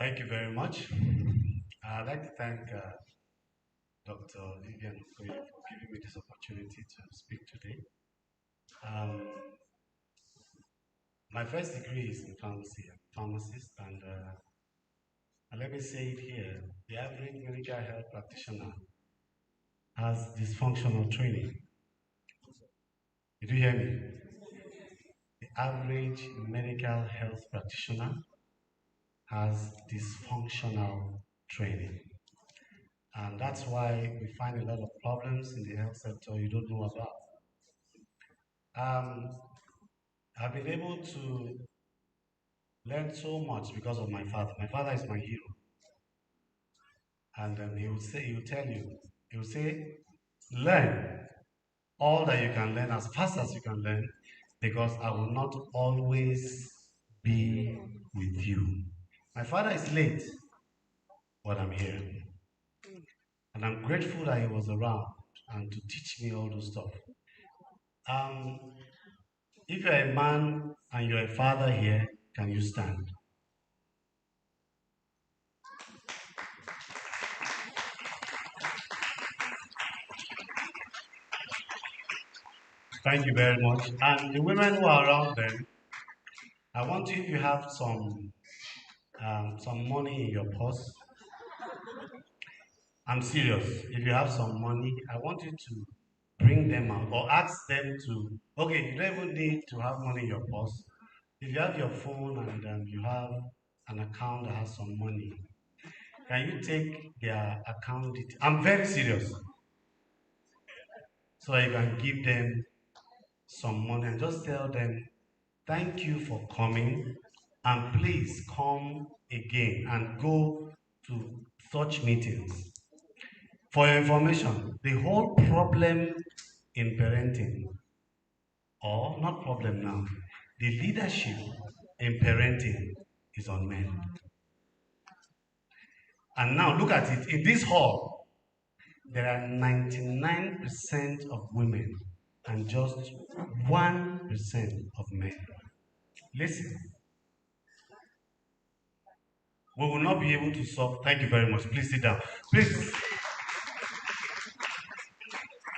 Thank you very much. I'd like to thank Dr. Vivian Okoye for giving me this opportunity to speak today. Um, my first degree is in pharmacy. I'm a pharmacist, and let me say it here: the average medical health practitioner has dysfunctional training. Did you hear me? The average medical health practitioner has dysfunctional training. And that's why we find a lot of problems in the health sector you don't know about. Um, I've been able to learn so much because of my father. My father is my hero. And he will tell you, he will say, learn all that you can learn as fast as you can learn, because I will not always be with you. My father is late, but I'm here. And I'm grateful that he was around and to teach me all those stuff. Um, if you're a man and you're a father here, can you stand? Thank you very much. And the women who are around them, I want you, if you have some money in your purse. I'm serious. If you have some money, I want you to bring them out or ask them to. Okay, you don't even need to have money in your purse. If you have your phone and you have an account that has some money, can you take their account details? I'm very serious. So you can give them some money and just tell them, thank you for coming, and please come again and go to such meetings. For your information, the whole problem in parenting, or not problem now, the leadership in parenting is on men. And now look at it. In this hall, there are 99% of women and just 1% of men. Listen, we will not be able to solve. Thank you very much. Please sit down. Please,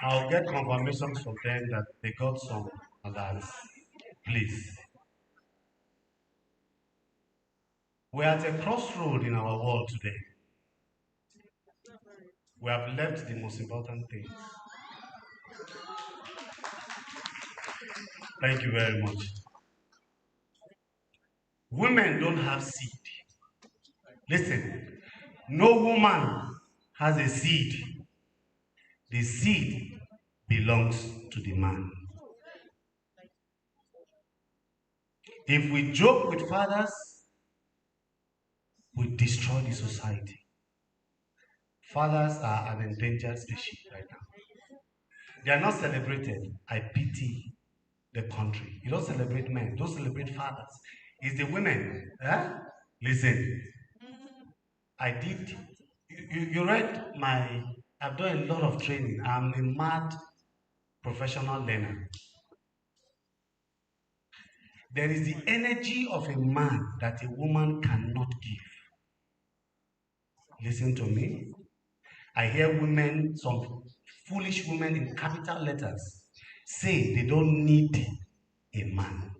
I'll get confirmations from them that they got some alerts. Please. We're at a crossroad in our world today. We have left the most important things. Thank you very much. Women don't have seed. Listen, no woman has a seed. The seed belongs to the man. If we joke with fathers, we destroy the society. Fathers are an endangered species right now. They are not celebrated. I pity the country. You don't celebrate men, don't celebrate fathers. It's the women. Eh? Listen, I did. You read my. I've done a lot of training. I'm a mad professional learner. There is the energy of a man that a woman cannot give. Listen to me. I hear women, some foolish women in capital letters, say they don't need a man.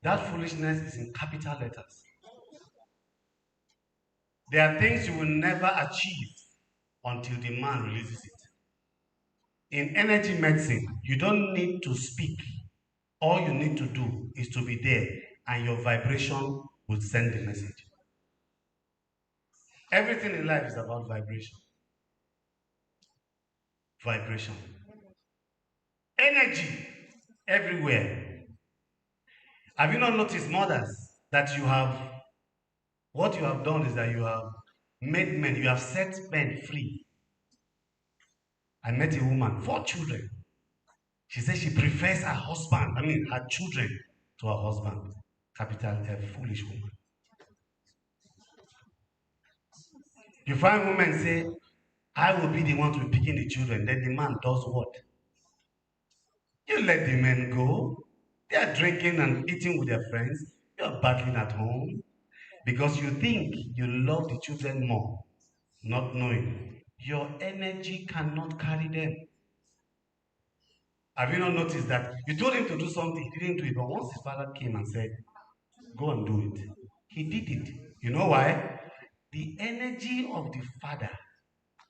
That foolishness is in capital letters. There are things you will never achieve until the man releases it. In energy medicine, you don't need to speak. All you need to do is to be there, and your vibration will send the message. Everything in life is about vibration. Vibration. Energy everywhere. Have you not noticed, mothers, that what you have done is that you have made men, you have set men free. I met a woman, 4 children. She said she prefers her children to her husband. Capital F, foolish woman. You find women say, I will be the one to be picking the children. Then the man does what? You let the men go. They are drinking and eating with their friends. You are battling at home. Because you think you love the children more, not knowing your energy cannot carry them. Have you not noticed that you told him to do something, he didn't do it, but once his father came and said, go and do it, he did it. You know why? The energy of the father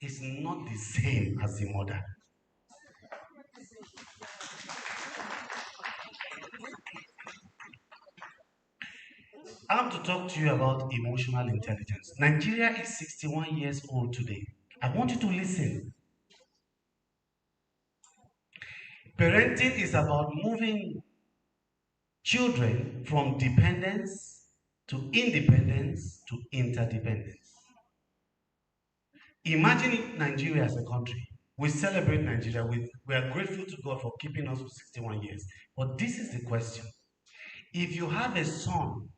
is not the same as the mother. I want to talk to you about emotional intelligence. Nigeria is 61 years old today. I want you to listen. Parenting is about moving children from dependence to independence to interdependence. Imagine Nigeria as a country. We celebrate Nigeria. We are grateful to God for keeping us for 61 years. But this is the question. If you have a son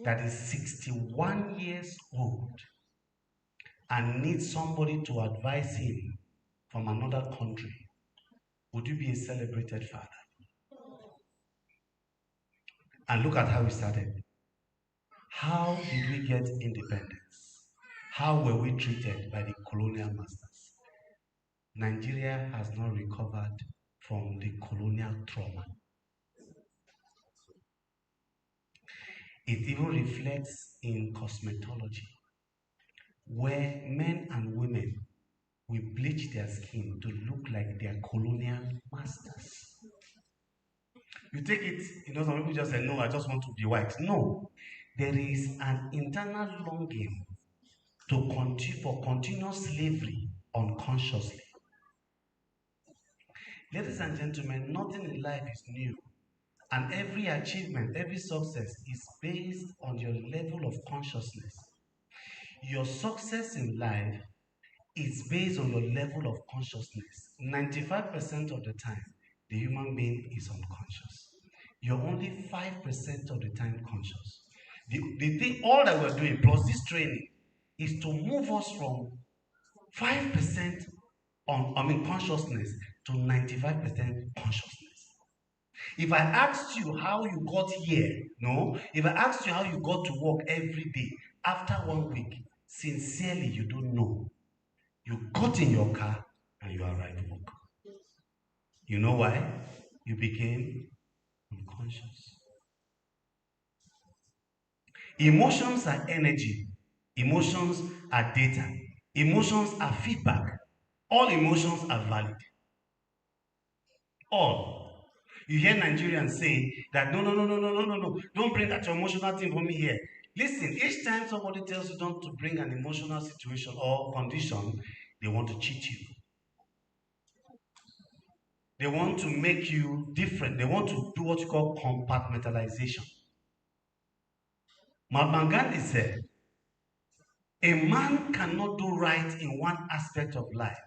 that is 61 years old and needs somebody to advise him from another country, would you be a celebrated father? And look at how we started. How did we get independence? How were we treated by the colonial masters? Nigeria has not recovered from the colonial trauma. It even reflects in cosmetology, where men and women will bleach their skin to look like their colonial masters. You take it, some people just say, no, I just want to be white. No, there is an internal longing for continuous slavery unconsciously. Ladies and gentlemen, nothing in life is new. And every achievement, every success is based on your level of consciousness. Your success in life is based on your level of consciousness. 95% of the time, the human being is unconscious. You're only 5% of the time conscious. The thing, all that we're doing, plus this training, is to move us from 5% consciousness to 95% consciousness. If I asked you how you got here, no, if I asked you how you got to work every day after 1 week, sincerely, you don't know. You got in your car and you arrived at work. You know why? You became unconscious. Emotions are energy. Emotions are data. Emotions are feedback. All emotions are valid. All. You hear Nigerians say that no, don't bring that your emotional thing for me here. Listen, each time somebody tells you not to bring an emotional situation or condition, they want to cheat you. They want to make you different. They want to do what you call compartmentalization. Mahatma Gandhi said, a man cannot do right in one aspect of life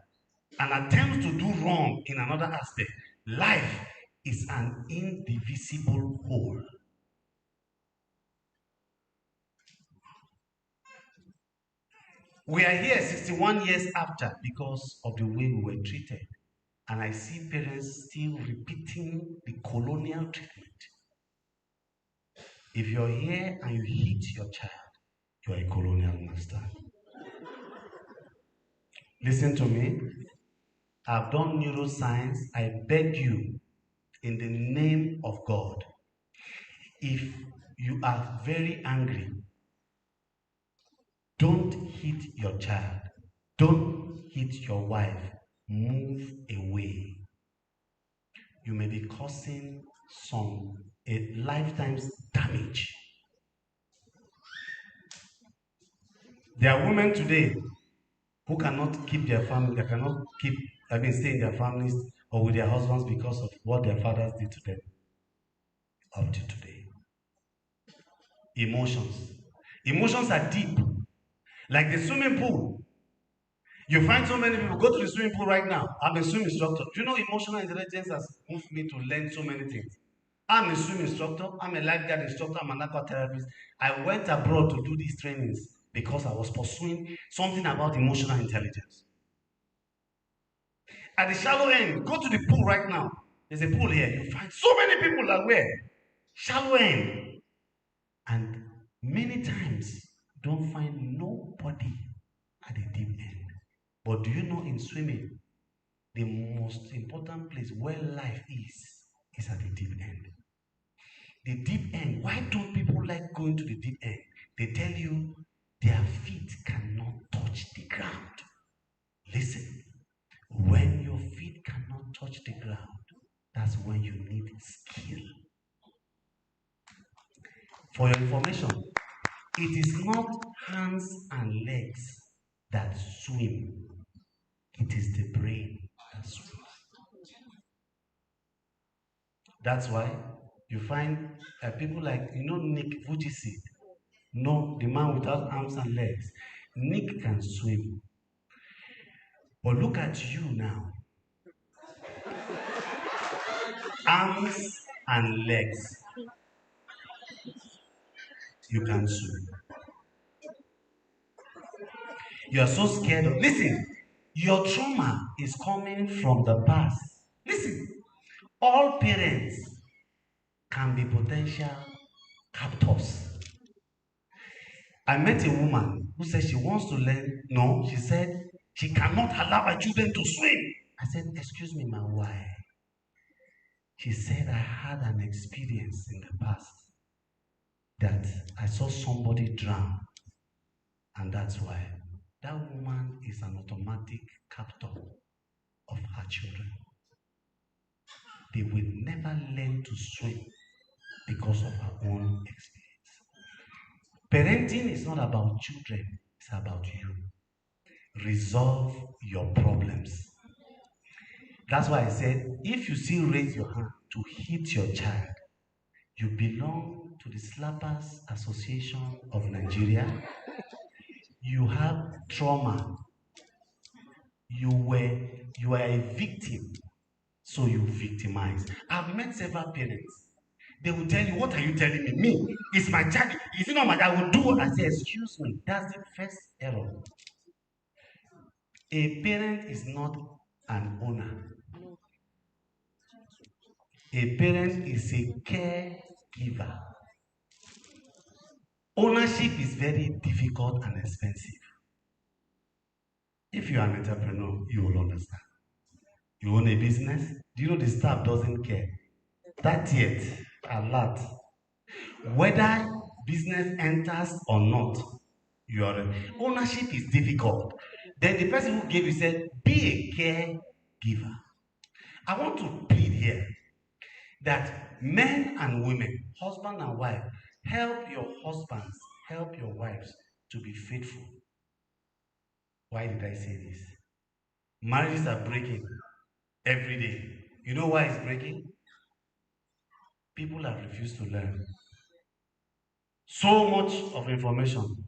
and attempt to do wrong in another aspect. Life is an indivisible whole. We are here 61 years after because of the way we were treated. And I see parents still repeating the colonial treatment. If you're here and you hit your child, you're a colonial master. Listen to me. I've done neuroscience. I beg you, in the name of God, if you are very angry, don't hit your child. Don't hit your wife. Move away. You may be causing a lifetime's damage. There are women today who cannot keep their family, they cannot stay in their families or with their husbands because of what their fathers did to them up to today. Emotions. Emotions are deep. Like the swimming pool. You find so many people go to the swimming pool right now. I'm a swim instructor. Do you know emotional intelligence has moved me to learn so many things? I'm a swim instructor. I'm a lifeguard instructor. I'm an aquatherapist. I went abroad to do these trainings because I was pursuing something about emotional intelligence. At the shallow end, go to the pool right now. There's a pool here. You find so many people that were shallow end. And Many times, don't find nobody at the deep end. But do you know in swimming, the most important place where life is at the deep end. The deep end. Why don't people like going to the deep end? They tell you their feet cannot touch the ground. Listen, when your feet cannot touch the ground, that's when you need skill. For your information, it is not hands and legs that swim, it is the brain that swims. That's why you find people like, Nick Vujicic. No, the man without arms and legs. Nick can swim. But look at you now. Arms and legs. You can swim. You are so scared of. Listen, your trauma is coming from the past. Listen, all parents can be potential captors. I met a woman who said she wants to learn. No, she said she cannot allow her children to swim. I said, excuse me, my wife. She said, I had an experience in the past that I saw somebody drown, and that's why. That woman is an automatic captor of her children. They will never learn to swim because of her own experience. Parenting is not about children, it's about you. Resolve your problems. That's why I said, if you still raise your hand to hit your child, you belong to the Slappers Association of Nigeria. You have trauma. You are a victim, so you victimize. I've met several parents. They will tell you, what are you telling me? Me, it's my child. Is it not my child? I will do what I say. Excuse me. That's the first error. A parent is not an owner. A parent is a caregiver. Ownership is very difficult and expensive. If you are an entrepreneur, you will understand. You own a business, do you know the staff doesn't care? That yet, a lot. Whether business enters or not, your ownership is difficult. Then the person who gave you said, be a caregiver. I want to plead here that men and women, husband and wife, help your husbands, help your wives to be faithful. Why did I say this? Marriages are breaking every day. You know why it's breaking? People have refused to learn. So much of information,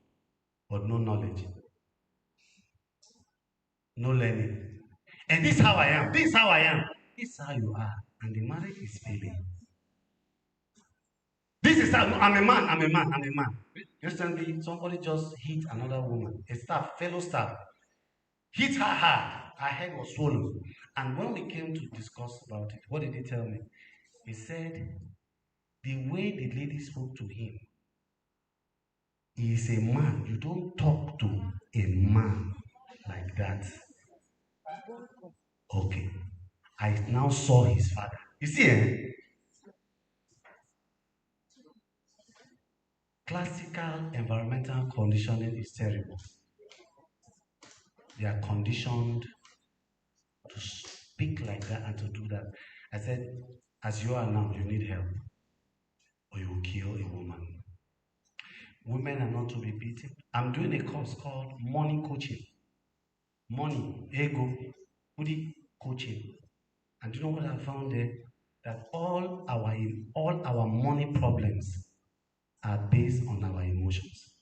but no knowledge, no learning. And this is how I am. This is how I am. This is how you are. And the marriage is failing. This is how I'm a man. I'm a man. I'm a man. Recently, somebody just hit another woman, a staff, fellow staff, hit her hard. Her head was swollen. And when we came to discuss about it, what did he tell me? He said the way the lady spoke to him, he is a man. You don't talk to a man like that. Okay. I now saw his father. You see, classical environmental conditioning is terrible. They are conditioned to speak like that and to do that. I said, as you are now, you need help, or you will kill a woman. Women are not to be beaten. I'm doing a course called Money Coaching. Money, ego, booty coaching. And do you know what I found there? That all our money problems are based on our emotions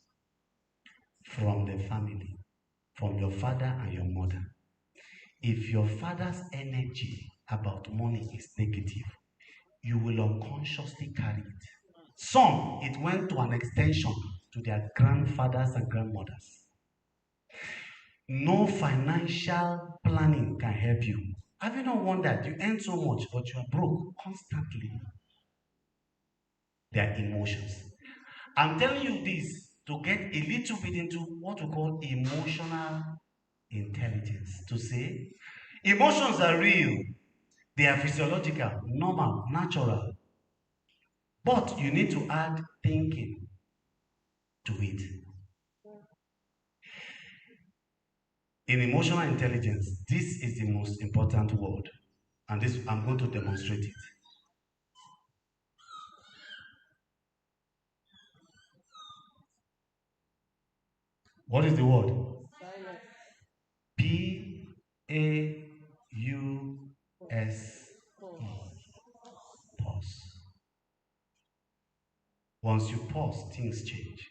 from the family, from your father and your mother. If your father's energy about money is negative, you will unconsciously carry it. Some, it went to an extension to their grandfathers and grandmothers. No financial planning can help you. Have you not wondered? You earn so much, but you are broke constantly. Their emotions. I'm telling you this to get a little bit into what we call emotional intelligence. To say emotions are real, they are physiological, normal, natural, but you need to add thinking to it. In emotional intelligence, this is the most important word, and this I'm going to demonstrate it. What is the word? Silence. Pause. Pause. Once you pause, things change.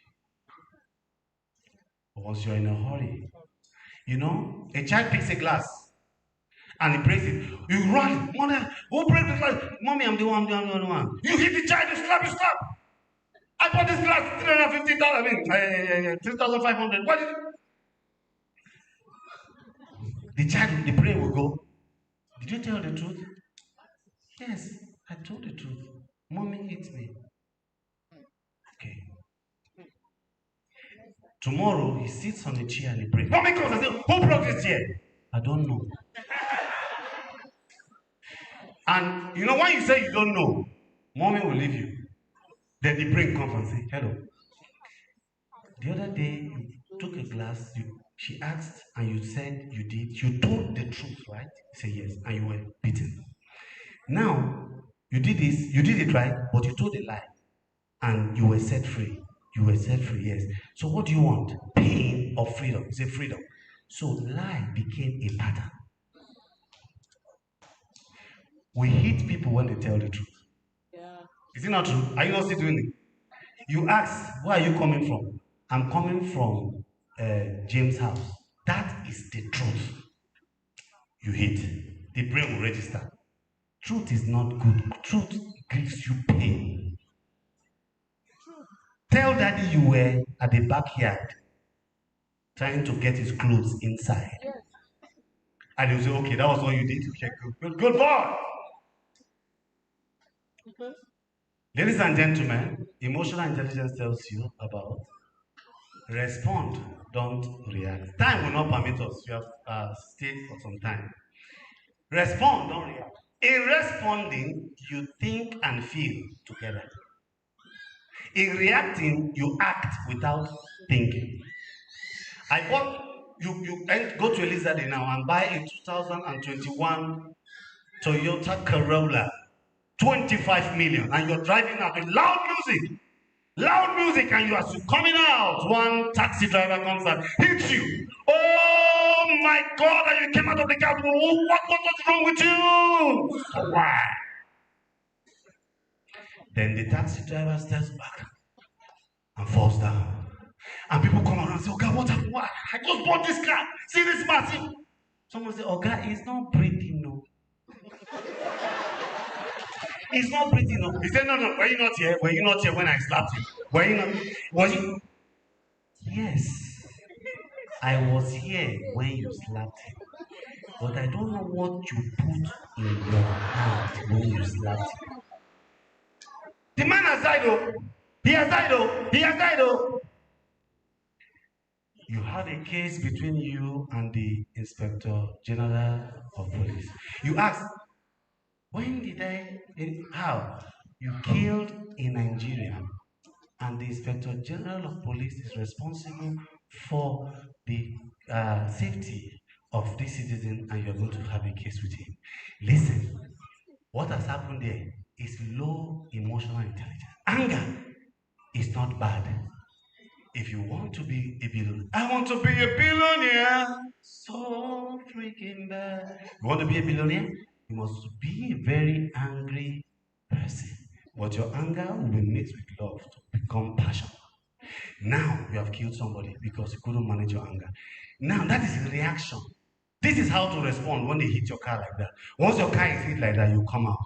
Once you're in a hurry, you know, a child picks a glass and he breaks it. You run, mother, who break the glass? Mommy, I'm the one, I'm the one. You hit the child, you slap. I bought this glass 350,000, I mean, 3,500. What did the child, the brain will go, did you tell the truth? Yes, I told the truth. Mommy hit me. Okay. Tomorrow he sits on a chair and he breaks. Mommy comes and says, who broke this chair? I don't know. And you know when you say you don't know, mommy will leave you. Then the brain comes and says, hello. The other day you took a glass, she asked and you said you did. You told the truth, right? You say yes, and you were beaten. Now you did this, you did it right, but you told a lie. And you were set free. You were set free, yes. So what do you want? Pain or freedom? Say freedom. So lie became a pattern. We hit people when they tell the truth. Yeah. Is it not true? Are you not still doing it? You ask, where are you coming from? I'm coming from James' house. That is the truth. You hit. The brain will register. Truth is not good. Truth gives you pain. Tell daddy you were at the backyard trying to get his clothes inside. Yes. And he'll say, okay, that was all you did. Okay, good boy. Mm-hmm. Ladies and gentlemen, emotional intelligence tells you about respond, don't react. Time will not permit us. You have stayed for some time. Respond, don't react. In responding, you think and feel together. In reacting, you act without thinking. I bought you go to Elizabeth now and buy a 2021 Toyota Corolla, 25 million, and you're driving out with loud music, and you are coming out. One taxi driver comes and hits you. Oh my God! And you came out of the car. What's wrong with you? Why? Then the taxi driver steps back and falls down. And people come around and say, "Okay, what happened? What? I just bought this car. See this massive." Someone say, "Okay, he's not breathing, no. He's not breathing, no." He said, "No, no. Were you not here? Were you not here when I slapped him? Were you not? Was you?" Yes, I was here when you slapped him, but I don't know what you put in your hand when you slapped him. The man has died, though. He has died, though. He has died, though. You have a case between you and the Inspector General of Police. You ask, when did how? You killed in Nigeria, and the Inspector General of Police is responsible for the safety of this citizen, and you're going to have a case with him. Listen, what has happened there is low emotional intelligence. Anger is not bad. If you want to be a billionaire, I want to be a billionaire. So freaking bad. You want to be a billionaire? You must be a very angry person. But your anger will be mixed with love to become passion. Now you have killed somebody because you couldn't manage your anger. Now that is a reaction. This is how to respond when they hit your car like that. Once your car is hit like that, you come out.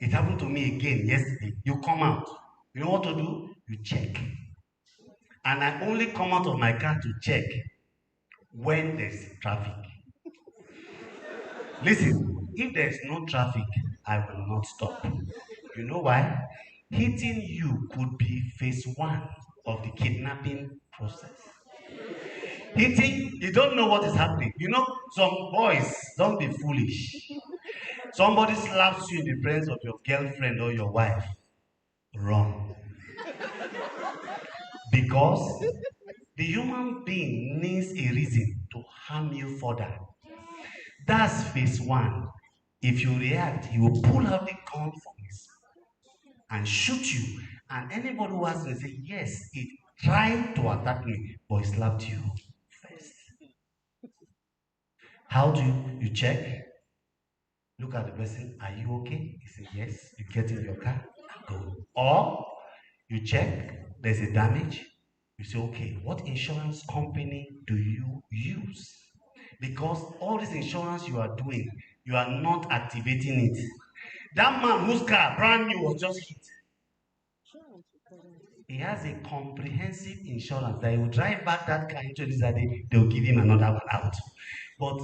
It happened to me again yesterday. You come out. You know what to do? You check. And I only come out of my car to check when there's traffic. Listen, if there's no traffic, I will not stop. You know why? Hitting you could be phase one of the kidnapping process. Hitting, you don't know what is happening. You know, some boys, don't be foolish. Somebody slaps you in the presence of your girlfriend or your wife. Wrong. Because the human being needs a reason to harm you further. That's phase one. If you react, he will pull out the gun from his and shoot you. And anybody who has to say, yes, it tried to attack me, but it slapped you first. How do you check? Look at the person, are you okay? He says, yes. You get in your car and go. Or you check, there's a damage. You say, okay, what insurance company do you use? Because all this insurance you are doing, you are not activating it. That man whose car, brand new, was just hit. He has a comprehensive insurance that he will drive back that car into this day, they will give him another one out. But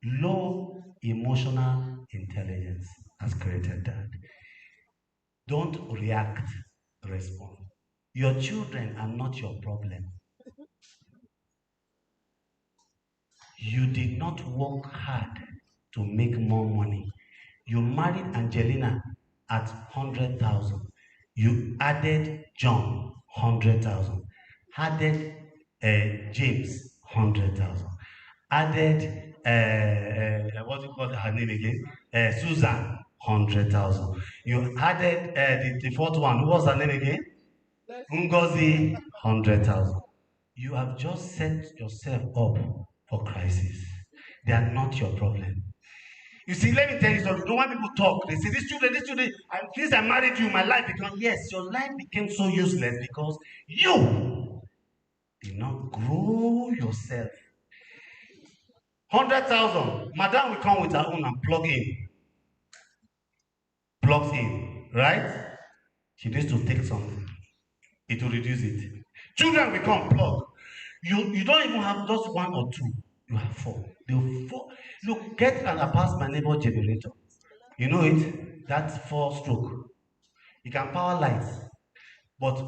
low emotional intelligence has created that. Don't react, respond. Your children are not your problem. You did not work hard to make more money. You married Angelina at 100,000. You added John 100,000. Added James 100,000. Added what do you call her name again? Susan 100,000. You added the fourth one. Who was her name again? Ngozi 100,000. You have just set yourself up for crisis. They are not your problem. You see, let me tell you something. You don't want people to talk. They say, this children, since I married you, my life became, yes, your life became so useless because you did not grow yourself. 100,000. Madam will come with her own and plugs in, right? She needs to take something. It will reduce it. Children will come plug. You don't even have just one or two. You have four. Look, get an Apas my neighbor generator. You know it? That's 4-stroke. You can power lights, but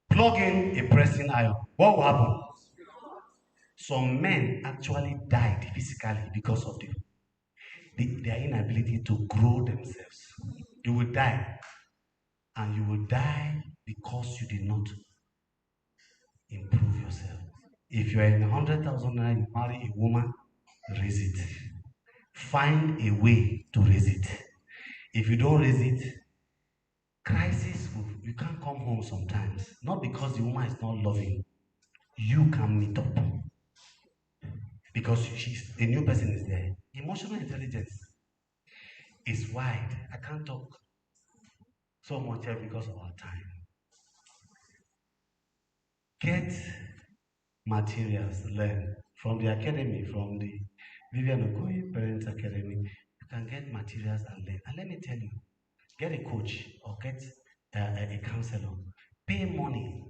plug in a pressing iron. What will happen? Some men actually died physically because of their inability to grow themselves. You will die, and you will die because you did not improve yourself. If you are in 100,000 naira, you marry a woman, raise it. Find a way to raise it. If you don't raise it, crisis will, you can't come home sometimes. Not because the woman is not loving. You can meet up. Because a new person is there. Emotional intelligence is wide. I can't talk so much here because of our time. Get materials, learn from the academy, from the Vivian Okoye Parents Academy. You can get materials and learn. And let me tell you, get a coach or get a counselor. Pay money.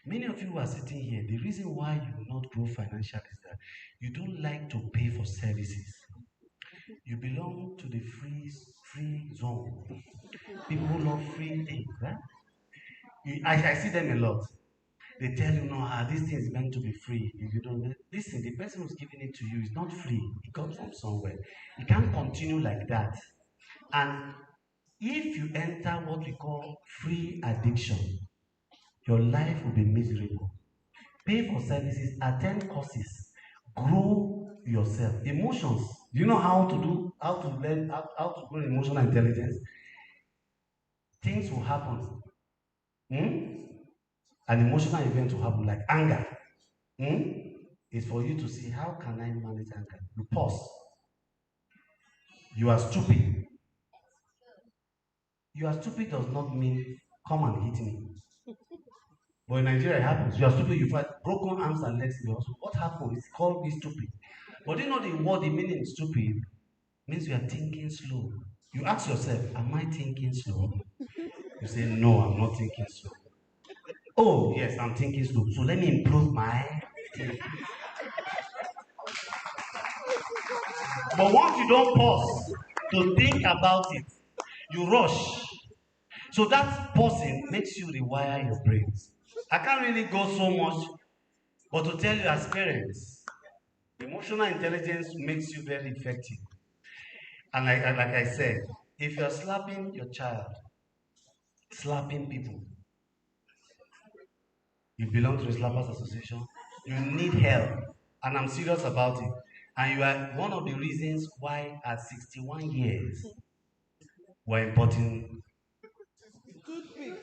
Many of you who are sitting here, the reason why you will not grow financially is that you don't like to pay for services. You belong to the free zone. People love free things, right? I see them a lot. They tell you, no, this thing is meant to be free. If you don't listen, the person who's giving it to you is not free. It comes from somewhere. You can't continue like that. And if you enter what we call free addiction, your life will be miserable. Pay for services, attend courses, grow yourself. Emotions. Do you know how to learn, how to grow emotional intelligence? Things will happen. Hmm? An emotional event will happen, like anger. Hmm? It's for you to see how can I manage anger. You pause. You are stupid. You are stupid does not mean come and hit me. But in Nigeria, it happens. You are stupid, you fight broken arms and legs in the hospital. What happened? It's called be stupid. But you know the word, the meaning stupid means you are thinking slow. You ask yourself, am I thinking slow? You say, no, I'm not thinking slow. Oh, yes, I'm thinking slow. So let me improve my thinking. But once you don't pause to think about it, you rush. So that person makes you rewire your brains. I can't really go so much, but to tell you as parents, emotional intelligence makes you very effective. And like I said, if you're slapping your child, slapping people, you belong to the Slappers Association, you need help. And I'm serious about it. And you are one of the reasons why at 61 years we're importing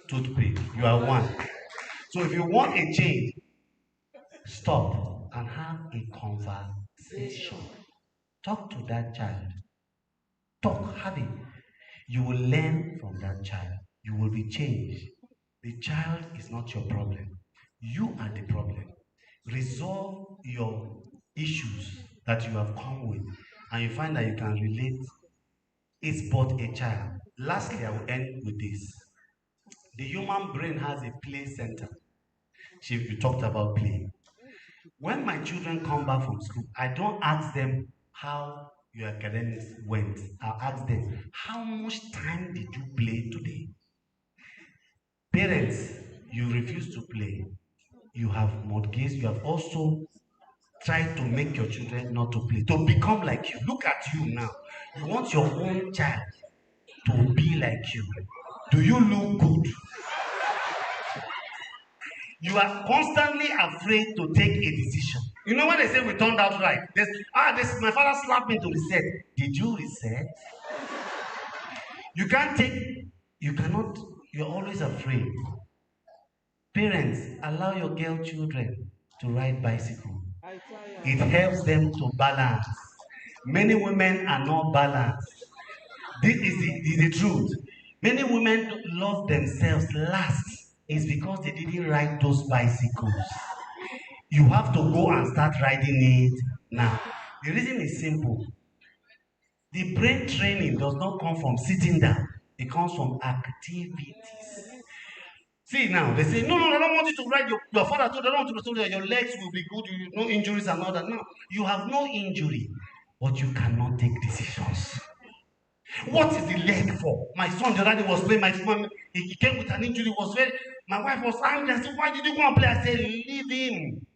toothpick. You are one. So if you want a change, stop and have a conversation. Talk to that child. Talk, have it. You will learn from that child. You will be changed. The child is not your problem. You are the problem. Resolve your issues that you have come with, and you find that you can relate. It's but a child. Lastly, I will end with this. The human brain has a play center. Chief, you talked about play. When my children come back from school, I don't ask them how your academics went. I'll ask them, how much time did you play today? Parents, you refuse to play. You have mortgaged, you have also tried to make your children not to play, to become like you. Look at you now. You want your own child to be like you. Do you look good? You are constantly afraid to take a decision. You know when they say we turned out right, this my father slapped me to reset. Did you reset? You can't take, you cannot, you're always afraid. Parents, allow your girl children to ride bicycle. It helps them to balance. Many women are not balanced. This is the truth. Many women love themselves last is because they didn't ride those bicycles. You have to go and start riding it now. The reason is simple. The brain training does not come from sitting down. It comes from activities. See now, they say, no, I don't want you to ride your father told, I don't want you to tell you your legs will be good, no injuries and all that. No, you have no injury, but you cannot take decisions. What is the leg for? My son the other day was playing, my son, he came with an injury, was very, my wife was angry. I said, why did you go and play? I said, leave him.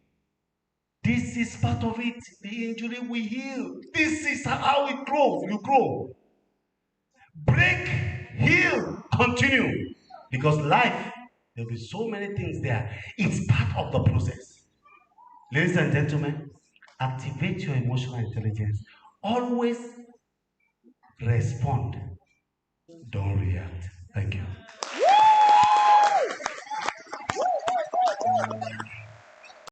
This is part of it. The injury will heal. This is how it grows. You grow. Break, heal, continue. Because life, there'll be so many things there. It's part of the process. Ladies and gentlemen, activate your emotional intelligence. Always respond. Don't react. Thank you.